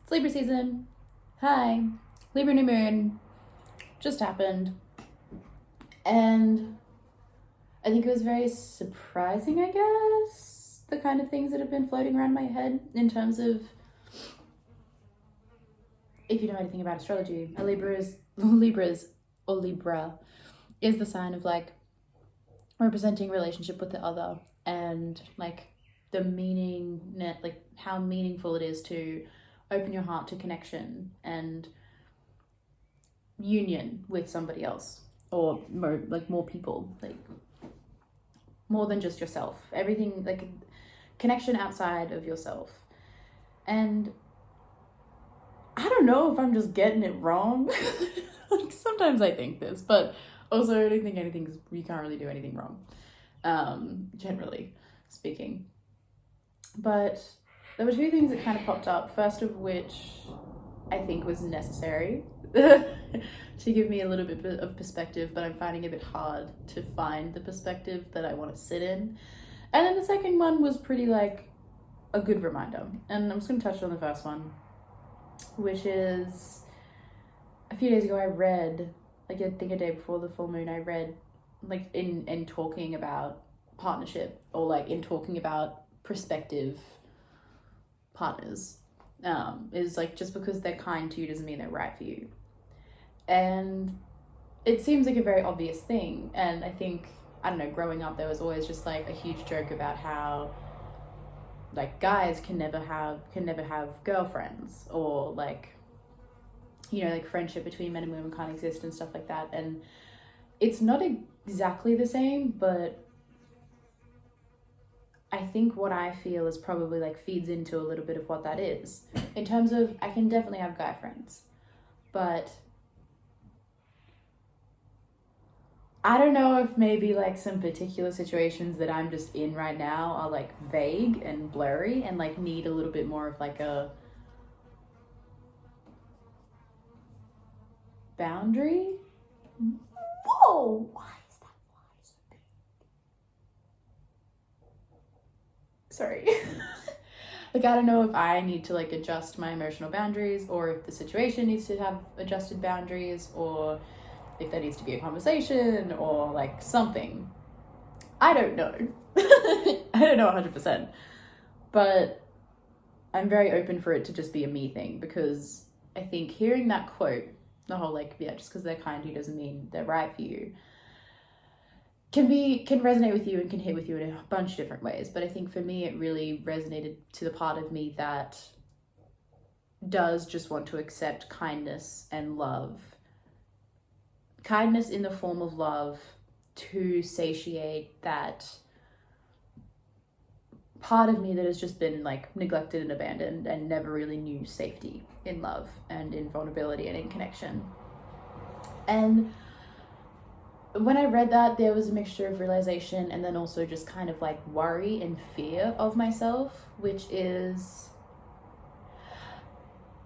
It's Libra season. Hi. Libra new moon just happened. And I think it was very surprising, I guess, the kind of things that have been floating around my head in terms of, if you know anything about astrology, Libra is the sign of like representing relationship with the other and like the meaning, like how meaningful it is to open your heart to connection and union with somebody else, or more people, like more than just yourself, everything, like connection outside of yourself. And I don't know if I'm just getting it wrong. Like sometimes I think this, but also I don't think you can't really do anything wrong, generally speaking. But there were two things that kind of popped up, first of which I think was necessary to give me a little bit of perspective, but I'm finding it a bit hard to find the perspective that I want to sit in. And then the second one was pretty like a good reminder. And I'm just going to touch on the first one, which is a few days ago I read, like I think a day before the full moon, I read like in talking about partnership, or like in talking about prospective partners, is like just because they're kind to you doesn't mean they're right for you. And it seems like a very obvious thing, and I think, I don't know, growing up there was always just like a huge joke about how like guys can never have girlfriends, or like, you know, like friendship between men and women can't exist and stuff like that. And it's not exactly the same, but I think what I feel is probably like feeds into a little bit of what that is, in terms of I can definitely have guy friends, but I don't know if maybe like some particular situations that I'm just in right now are like vague and blurry and like need a little bit more of like a boundary. Whoa, why is that fly so big? Sorry. Like, I don't know if I need to like adjust my emotional boundaries, or if the situation needs to have adjusted boundaries, or if there needs to be a conversation or like something. I don't know. I don't know 100%. But I'm very open for it to just be a me thing, because I think hearing that quote, the whole like, yeah, just because they're kind to you doesn't mean they're right for you, can resonate with you and can hit with you in a bunch of different ways. But I think for me, it really resonated to the part of me that does just want to accept kindness and love. Kindness in the form of love to satiate that part of me that has just been like neglected and abandoned and never really knew safety in love and in vulnerability and in connection. And when I read that, there was a mixture of realization and then also just kind of like worry and fear of myself, which is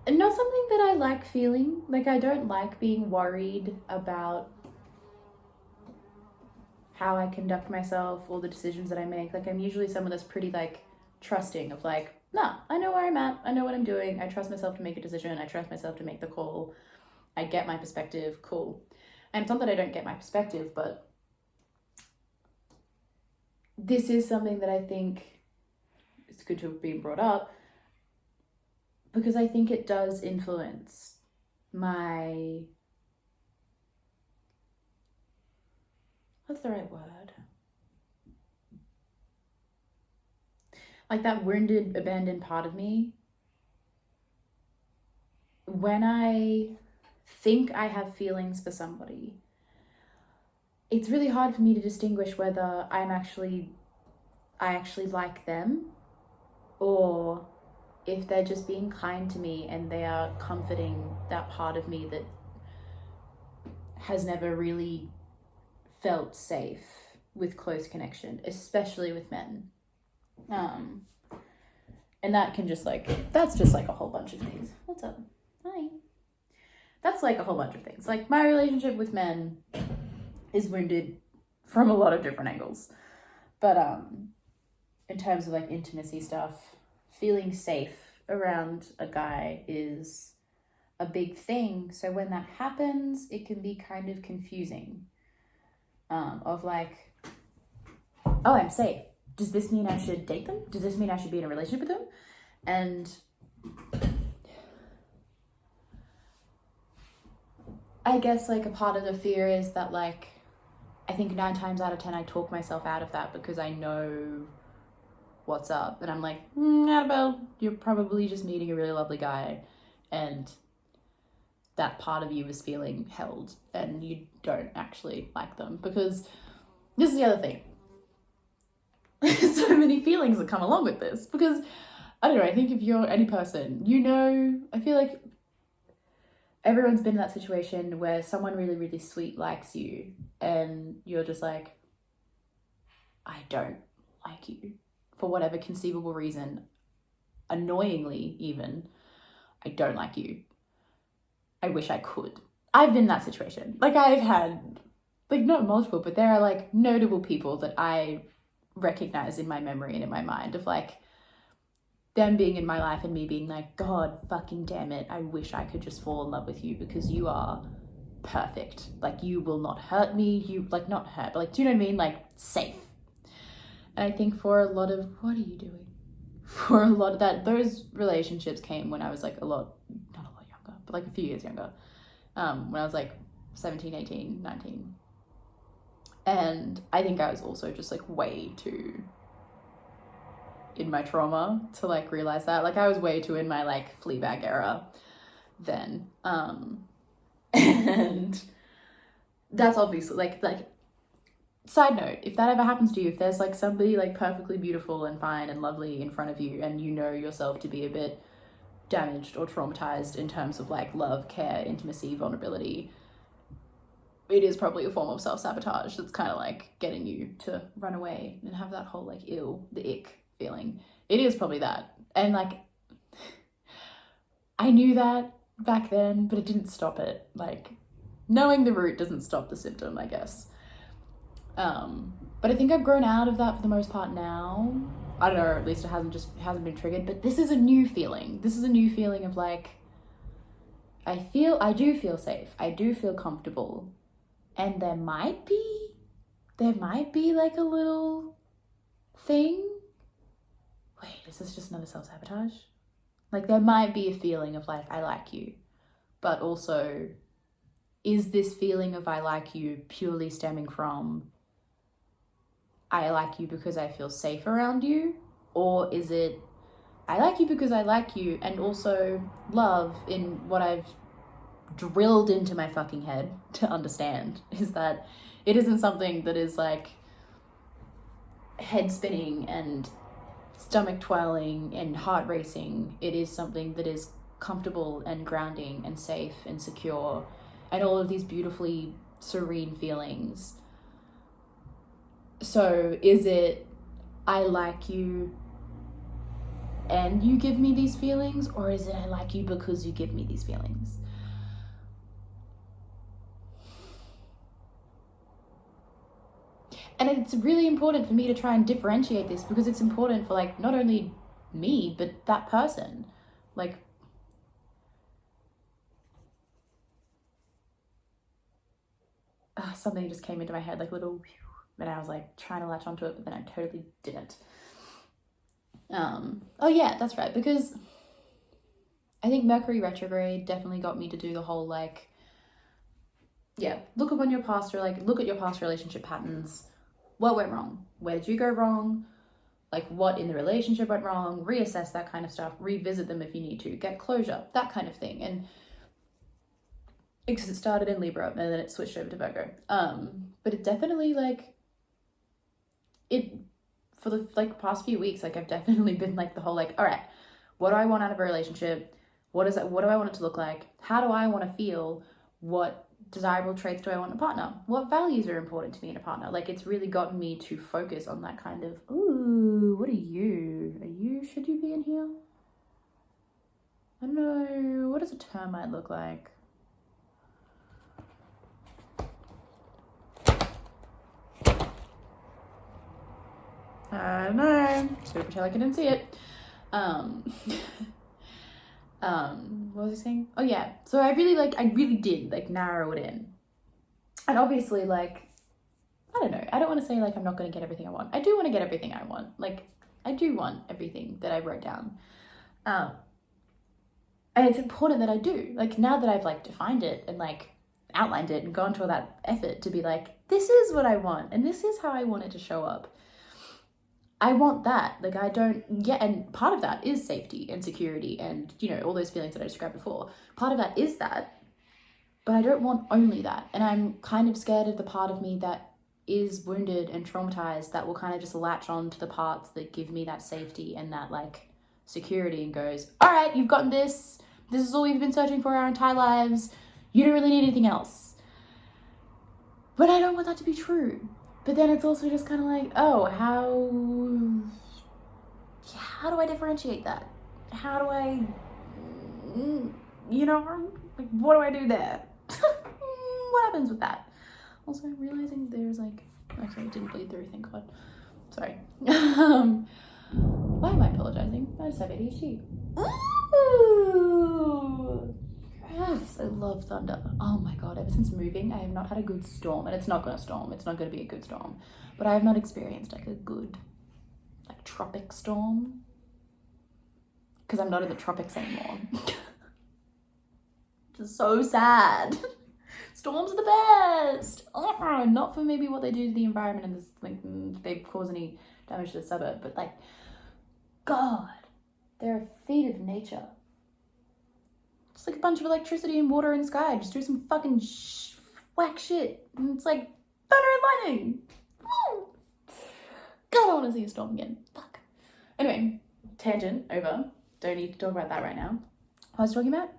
not something that I like feeling. Like, I don't like being worried about how I conduct myself or the decisions that I make. Like, I'm usually someone that's pretty like trusting of like, nah, I know where I'm at, I know what I'm doing, I trust myself to make a decision, I trust myself to make the call, I get my perspective, cool. And it's not that I don't get my perspective, but this is something that I think it's good to have been brought up, because I think it does influence my, what's the right word? Like that wounded, abandoned part of me. When I think I have feelings for somebody, it's really hard for me to distinguish whether I actually like them, or if they're just being kind to me and they are comforting that part of me that has never really felt safe with close connection, especially with men. And that can just like, that's just like a whole bunch of things. What's up? Hi. That's like a whole bunch of things. Like, my relationship with men is wounded from a lot of different angles. But in terms of like intimacy stuff, feeling safe around a guy is a big thing. So when that happens, it can be kind of confusing. Of like, oh, I'm safe. Does this mean I should date them? Does this mean I should be in a relationship with them? And I guess like a part of the fear is that like, I think 9 times out of 10, I talk myself out of that because I know what's up. And I'm like, Annabelle, you're probably just meeting a really lovely guy. And that part of you is feeling held and you don't actually like them. Because this is the other thing. So many feelings that come along with this. Because, I don't know, I think if you're any person, you know, I feel like everyone's been in that situation where someone really, really sweet likes you and you're just like, I don't like you for whatever conceivable reason. Annoyingly, even, I don't like you. I wish I could. I've been in that situation. Like I've had, like not multiple, but there are like notable people that I recognize in my memory and in my mind of like them being in my life and me being like, God fucking damn it, I wish I could just fall in love with you because you are perfect. Like you will not hurt me. You like not hurt, but like, do you know what I mean? Like safe. And I think for a lot of, what are you doing? For a lot of that, those relationships came when I was like not a lot younger, but like a few years younger. When I was like 17, 18, 19. And I think I was also just like way too in my trauma to like realize that. Like I was way too in my like Fleabag era then. And that's obviously like side note, if that ever happens to you, if there's like somebody like perfectly beautiful and fine and lovely in front of you and you know yourself to be a bit damaged or traumatized in terms of like love, care, intimacy, vulnerability, it is probably a form of self-sabotage that's kind of like getting you to run away and have that whole like ew, the ick feeling. It is probably that. And like I knew that back then, but it didn't stop it. Like knowing the root doesn't stop the symptom, I guess. But I think I've grown out of that for the most part now. I don't know, or at least it hasn't been triggered, but this is a new feeling. This is a new feeling of like, I do feel safe. I do feel comfortable. And there might be like a little thing. Wait, is this just another self-sabotage? Like there might be a feeling of like, I like you, but also is this feeling of I like you purely stemming from I like you because I feel safe around you? Or is it I like you because I like you and also love in what I've drilled into my fucking head to understand is that it isn't something that is like head spinning and stomach twirling and heart racing. It is something that is comfortable and grounding and safe and secure and all of these beautifully serene feelings. So is it I like you and you give me these feelings, or is it I like you because you give me these feelings? And it's really important for me to try and differentiate this because it's important for like not only me, but that person. Like, something just came into my head, like a little, and I was like trying to latch onto it, but then I totally didn't. Oh yeah, that's right, because I think Mercury retrograde definitely got me to do the whole like, yeah, look upon your past, or like look at your past relationship patterns. What went wrong? Where did you go wrong? Like what in the relationship went wrong? Reassess that kind of stuff. Revisit them if you need to. Get closure, that kind of thing. And because it started in Libra and then it switched over to Virgo. But it definitely like it for the like past few weeks, like I've definitely been like the whole like, all right, what do I want out of a relationship? What do I want it to look like? How do I want to feel? What desirable traits do I want in a partner? What values are important to me in a partner? Like it's really gotten me to focus on that kind of, ooh, what are you? Should you be in here? I don't know, what does a termite look like? I don't know, just gonna pretend like I didn't see it. What was I saying? Oh yeah, so I really did like narrow it in. And obviously, like, I don't know, I don't want to say like I'm not going to get everything I want. I do want to get everything I want. Like, I do want everything that I wrote down. And it's important that I do. Like, now that I've like defined it and like outlined it and gone to all that effort to be like, this is what I want and this is how I want it to show up. I want that. Like, I don't, yeah, and part of that is safety and security and, you know, all those feelings that I described before. Part of that is that, but I don't want only that. And I'm kind of scared of the part of me that is wounded and traumatized that will kind of just latch on to the parts that give me that safety and that like security and goes, all right, you've gotten this. This is all we've been searching for our entire lives. You don't really need anything else. But I don't want that to be true. But then it's also just kind of like, oh, how do I differentiate that? How do I, you know, like, what do I do there? What happens with that? Also, I'm realizing there's like, actually, it didn't bleed through, thank God. Sorry. Why am I apologizing? I just have ADHD. Ooh. Yes, I love thunder. Oh my God, ever since moving, I have not had a good storm. And it's not going to storm. It's not going to be a good storm. But I have not experienced like a good, like, tropic storm. Because I'm not in the tropics anymore. Just so sad. Storms are the best. Oh, not for maybe what they do to the environment and this, like, if they cause any damage to the suburb. But like, God, they're a feat of nature. It's like a bunch of electricity and water and sky. Just do some fucking whack shit. And it's like thunder and lightning. Woo! God, I want to see a storm again. Fuck. Anyway, tangent over. Don't need to talk about that right now. What was I talking about?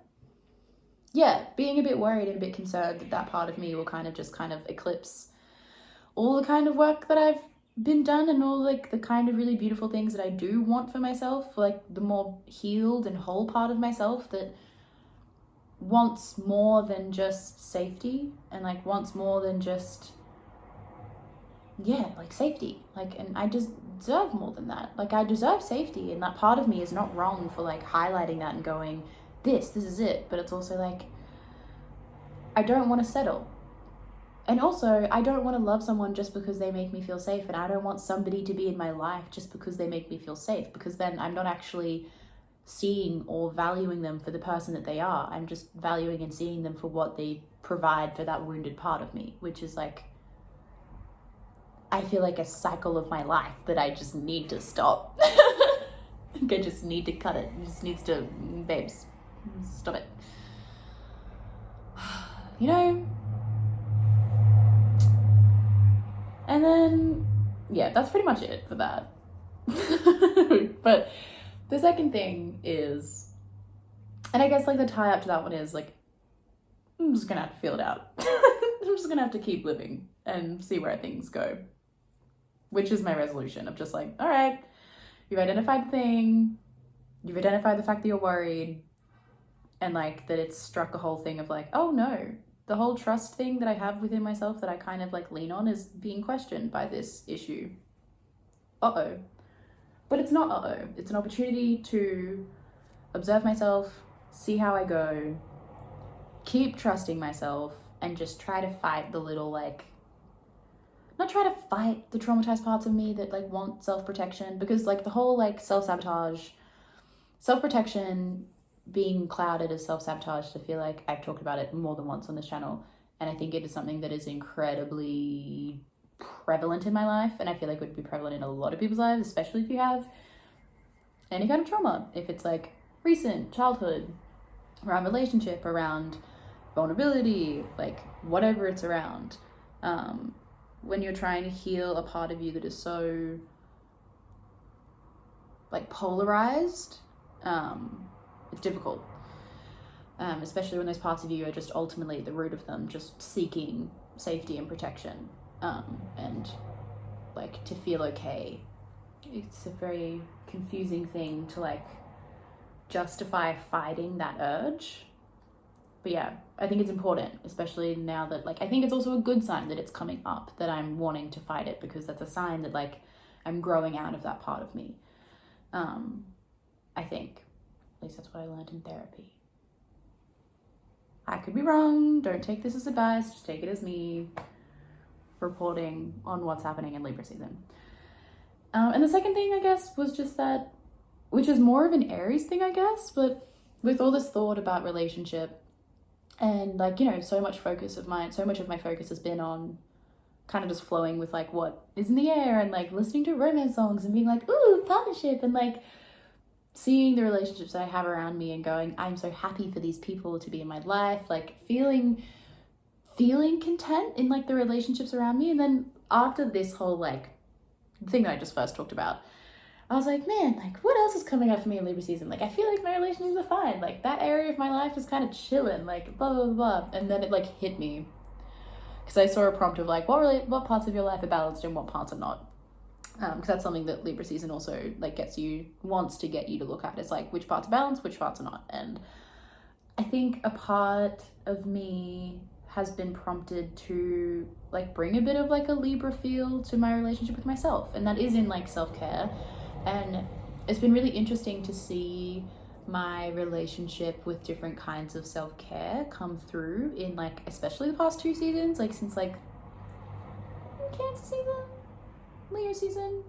Yeah, being a bit worried and a bit concerned that that part of me will kind of eclipse all the kind of work that I've been done and all like the kind of really beautiful things that I do want for myself, like the more healed and whole part of myself that wants more than just safety and like wants more than just, yeah, like safety. Like, and I just deserve more than that. Like, I deserve safety, and that part of me is not wrong for like highlighting that and going, this is it. But it's also like, I don't want to settle. And also, I don't want to love someone just because they make me feel safe, and I don't want somebody to be in my life just because they make me feel safe, because then I'm not actually seeing or valuing them for the person that they are. I'm just valuing and seeing them for what they provide for that wounded part of me, which is like, I feel like a cycle of my life that I just need to stop. I think I just need to cut it. It just needs to, babes, stop it. You know? And then, yeah, that's pretty much it for that. But the second thing is, and I guess like the tie up to that one is like, I'm just gonna have to feel it out. I'm just gonna have to keep living and see where things go, which is my resolution of just like, all right, you've identified the thing, you've identified the fact that you're worried, and like that it's struck a whole thing of like, oh no, the whole trust thing that I have within myself that I kind of like lean on is being questioned by this issue. Uh-oh. But it's not uh-oh. It's an opportunity to observe myself, see how I go, keep trusting myself, and just try to fight the little like, not try to fight the traumatized parts of me that like want self-protection, because like the whole like self-sabotage, self-protection being clouded as self-sabotage, I feel like I've talked about it more than once on this channel, and I think it is something that is incredibly prevalent in my life, and I feel like it would be prevalent in a lot of people's lives, especially if you have any kind of trauma, if it's like recent childhood, around relationship, around vulnerability, like whatever it's around. When you're trying to heal a part of you that is so like polarized, it's difficult, especially when those parts of you are just ultimately at the root of them, just seeking safety and protection, and like to feel okay. It's a very confusing thing to like justify fighting that urge. But yeah, I think it's important, especially now that like, I think it's also a good sign that it's coming up, that I'm wanting to fight it, because that's a sign that like I'm growing out of that part of me. I think, at least that's what I learned in therapy. I could be wrong. Don't take this as advice. Just take it as me reporting on what's happening in Libra season. And the second thing, I guess, was just that, which is more of an Aries thing, I guess, but with all this thought about relationship and like, you know, so much of my focus has been on kind of just flowing with like what is in the air and like listening to romance songs and being like, ooh, partnership, and like seeing the relationships that I have around me and going, I'm so happy for these people to be in my life, like feeling content in like the relationships around me. And then after this whole like thing that I just first talked about, I was like, man, like what else is coming up for me in Libra season? Like I feel like my relationships are fine, like that area of my life is kind of chilling, like blah blah blah. And then it like hit me because I saw a prompt of like what parts of your life are balanced and what parts are not, because that's something that Libra season also like wants to get you to look at. It's like which parts are balanced, which parts are not. And I think a part of me has been prompted to like bring a bit of like a Libra feel to my relationship with myself, and that is in like self-care. And it's been really interesting to see my relationship with different kinds of self-care come through in like especially the past 2 seasons, like since like Cancer season, Leo season.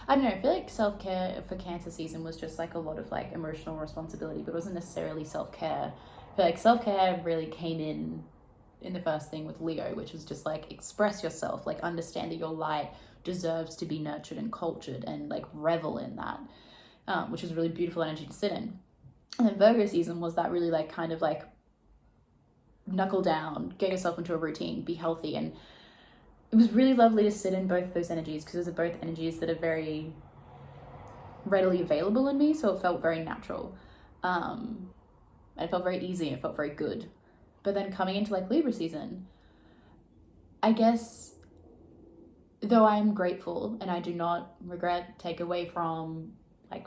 I don't know, I feel like self-care for Cancer season was just like a lot of like emotional responsibility, but it wasn't necessarily self-care. I feel like self-care really came in the first thing with Leo, which was just like express yourself, like understand that your light deserves to be nurtured and cultured, and like revel in that, which is a really beautiful energy to sit in. And then Virgo season was that really like kind of like knuckle down, get yourself into a routine, be healthy. And it was really lovely to sit in both those energies because those are both energies that are very readily available in me, so it felt very natural. It felt very easy, it felt very good. But then coming into like Libra season, I guess, though I am grateful and I do not regret, take away from, like,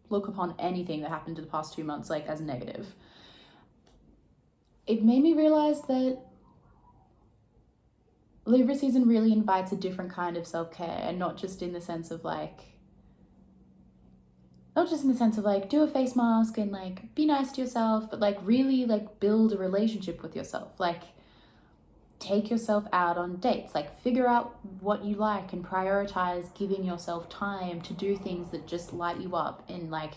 look upon anything that happened in the past 2 months like as negative, it made me realize that Libra season really invites a different kind of self-care, and not just in the sense of like do a face mask and like be nice to yourself, but like really like build a relationship with yourself, like take yourself out on dates, like figure out what you like and prioritize giving yourself time to do things that just light you up in like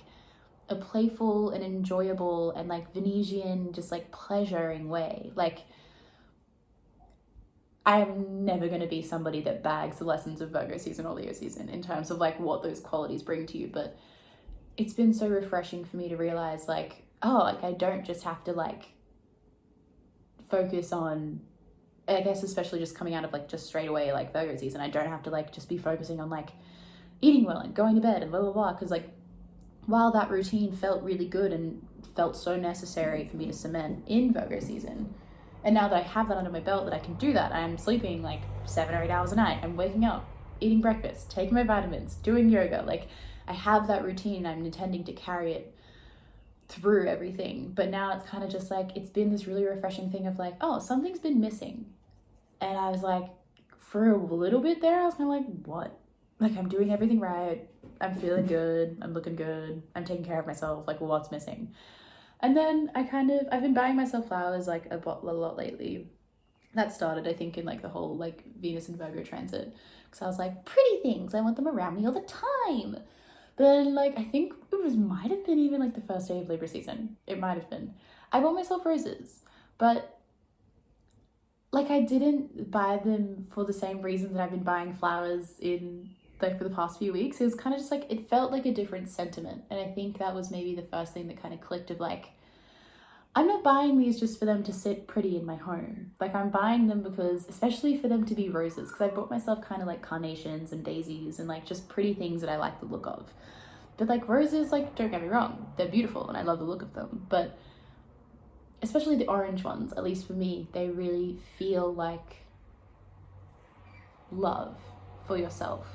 a playful and enjoyable and like Venusian, just like pleasuring way. Like I'm never going to be somebody that bags the lessons of Virgo season or Leo season in terms of like what those qualities bring to you, but it's been so refreshing for me to realize like, oh, like I don't just have to like focus on, I guess especially just coming out of like just straight away like Virgo season, I don't have to like just be focusing on like eating well and going to bed and blah blah blah, because like while that routine felt really good and felt so necessary for me to cement in Virgo season, and now that I have that under my belt, that I can do that, I'm sleeping like 7 or 8 hours a night, I'm waking up, eating breakfast, taking my vitamins, doing yoga, like I have that routine, I'm intending to carry it through everything. But now it's kind of just like, it's been this really refreshing thing of like, oh, something's been missing. And I was like, for a little bit there, I was kind of like, what? Like I'm doing everything right, I'm feeling good, I'm looking good, I'm taking care of myself, like what's missing? And then I've been buying myself flowers like a lot lately. That started, I think, in like the whole like Venus and Virgo transit, because I was like, pretty things, I want them around me all the time. Then like I think might have been even like the first day of Libra season, it might have been, I bought myself roses, but like I didn't buy them for the same reason that I've been buying flowers in like for the past few weeks. It was kind of just like, it felt like a different sentiment, and I think that was maybe the first thing that kind of clicked of like, I'm not buying these just for them to sit pretty in my home. Like I'm buying them because, especially for them to be roses, because I bought myself kind of like carnations and daisies and like just pretty things that I like the look of. But like roses, like don't get me wrong, they're beautiful and I love the look of them, but especially the orange ones, at least for me, they really feel like love for yourself.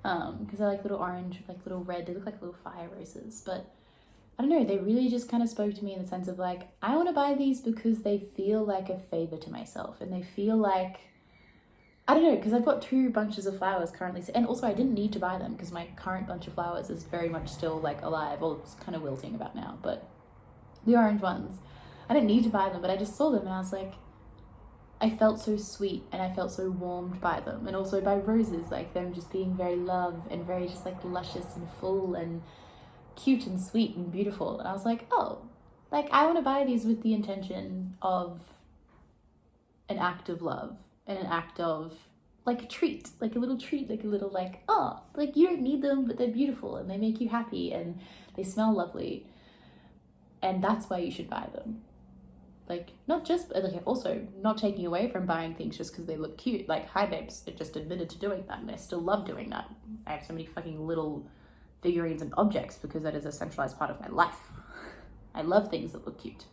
Because they're like little orange, like little red, they look like little fire roses, but I don't know, they really just kind of spoke to me in the sense of like, I want to buy these because they feel like a favor to myself, and they feel like I don't know, because I've got 2 bunches of flowers currently, and also I didn't need to buy them because my current bunch of flowers is very much still like alive. Well, it's kind of wilting about now, but the orange ones, I didn't need to buy them, but I just saw them and I was like, I felt so sweet and I felt so warmed by them, and also by roses, like them just being very love and very just like luscious and full and cute and sweet and beautiful. And I was like, oh, like I want to buy these with the intention of an act of love and an act of like a treat, like a little treat, like a little like, oh, like you don't need them, but they're beautiful and they make you happy and they smell lovely. And that's why you should buy them. Like, not just, like, also not taking away from buying things just because they look cute. Like, hi babes, I just admitted to doing that and I still love doing that. I have so many fucking little figurines and objects because that is a centralized part of my life. I love things that look cute.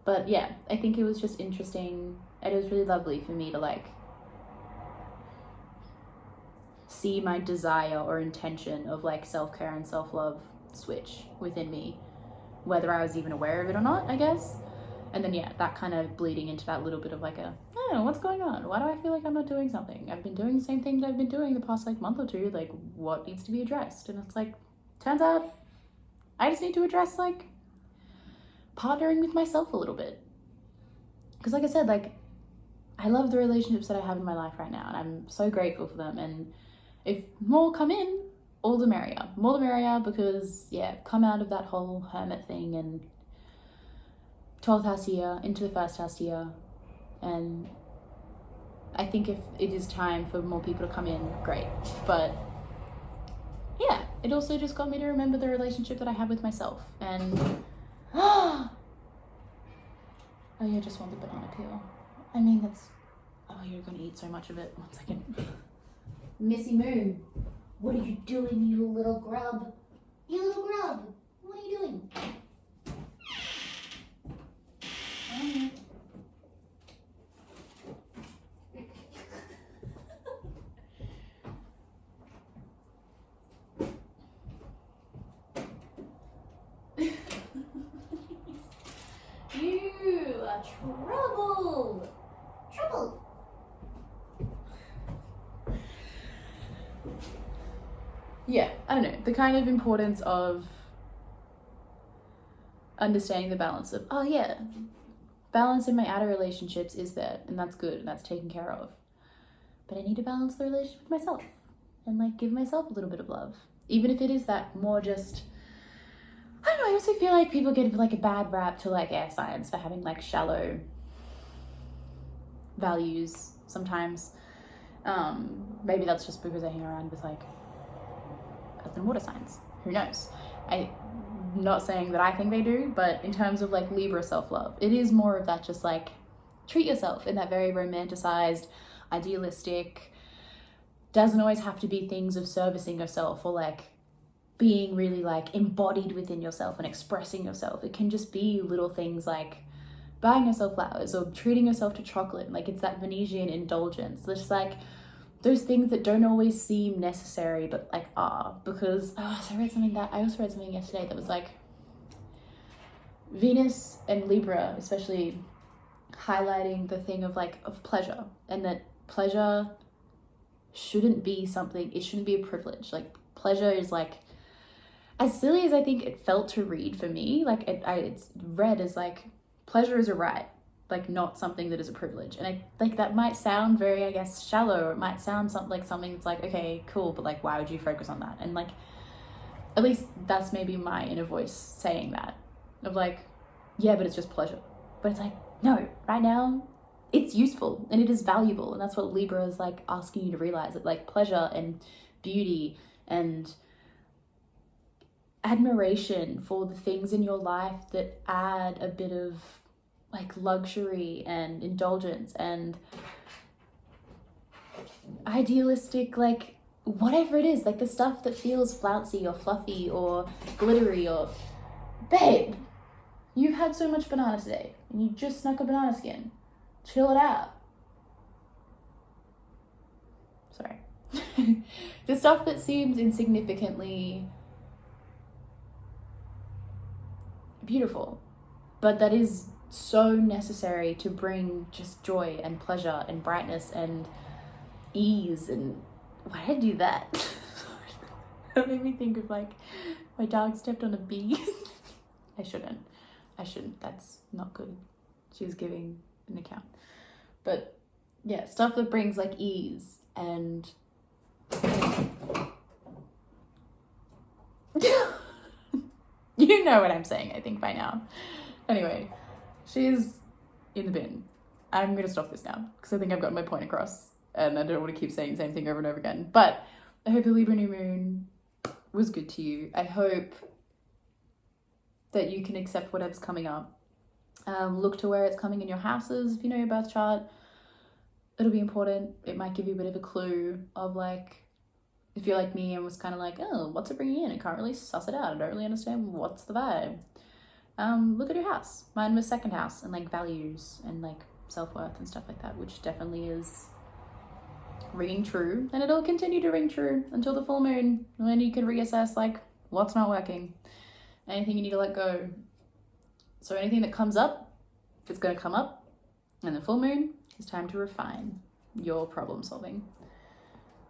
But yeah, I think it was just interesting, and it was really lovely for me to like see my desire or intention of like self-care and self-love switch within me, whether I was even aware of it or not, I guess. And then yeah, that kind of bleeding into that little bit of like a, I don't know, what's going on? Why do I feel like I'm not doing something? I've been doing the same thing that I've been doing the past like month or 2, like what needs to be addressed? And it's like, turns out I just need to address like pondering with myself a little bit. Because like I said, like I love the relationships that I have in my life right now and I'm so grateful for them. And if more come in, all the merrier. More the merrier, because yeah, come out of that whole hermit thing and 12th house year into the 1st house year. And I think if it is time for more people to come in, great. But yeah, it also just got me to remember the relationship that I have with myself. And oh yeah, just want the banana peel. I mean, that's, oh, you're gonna eat so much of it. 1 second. Missy Moo, what are you doing, you little grub? You little grub, what are you doing? You are trouble. Trouble. Yeah, I don't know, the kind of importance of understanding the balance of, oh yeah, balance in my outer relationships is there, and that's good, and that's taken care of. But I need to balance the relationship with myself and like give myself a little bit of love. Even if it is that more just, I don't know, I also feel like people get like a bad rap to like air signs for having like shallow values sometimes. Maybe that's just because I hang around with like earth and water signs. Who knows? I'm not saying that I think they do, but in terms of like Libra self-love, it is more of that just like treat yourself in that very romanticized, idealistic, doesn't always have to be things of servicing yourself or like being really like embodied within yourself and expressing yourself. It can just be little things like buying yourself flowers or treating yourself to chocolate. Like it's that Venetian indulgence. Just like those things that don't always seem necessary, but like are, because so I also read something yesterday that was like Venus and Libra, especially highlighting the thing of like of pleasure, and that pleasure shouldn't be something, it shouldn't be a privilege. Like pleasure is like, as silly as I think it felt to read for me, like it's read as like pleasure is a right, like not something that is a privilege. And I like that might sound very, I guess, shallow, or it might sound something that's like, okay, cool, but like why would you focus on that? And like at least that's maybe my inner voice saying that, of like, yeah, but it's just pleasure. But it's like, no, right now it's useful and it is valuable. And that's what Libra is like asking you to realize, that like pleasure and beauty and admiration for the things in your life that add a bit of like luxury and indulgence and idealistic, like whatever it is, like the stuff that feels flouncy or fluffy or glittery, or babe, you've had so much banana today and you just snuck a banana skin, chill it out. Sorry. The stuff that seems insignificantly beautiful, but that is so necessary to bring just joy and pleasure and brightness and ease. And why did I do that? That made me think of like my dog stepped on a bee. I shouldn't. That's not good. She was giving an account. But yeah, stuff that brings like ease and you know what I'm saying, I think by now. Anyway, she's in the bin. I'm gonna stop this now because I think I've gotten my point across and I don't want to keep saying the same thing over and over again. But I hope the Libra new moon was good to you. I hope that you can accept whatever's coming up. Look to where it's coming in your houses. If you know your birth chart, it'll be important. It might give you a bit of a clue of like, if you're like me and was kind of like, oh, what's it bringing in? I can't really suss it out. I don't really understand what's the vibe. Look at your house. Mine was second house and like values and like self-worth and stuff like that, which definitely is ringing true, and it'll continue to ring true until the full moon, when you can reassess like what's not working, anything you need to let go. So anything that comes up, it's going to come up, and the full moon is time to refine your problem solving,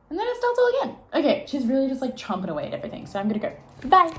and then it starts all again. Okay, she's really just like chomping away at everything, so I'm gonna go. Bye.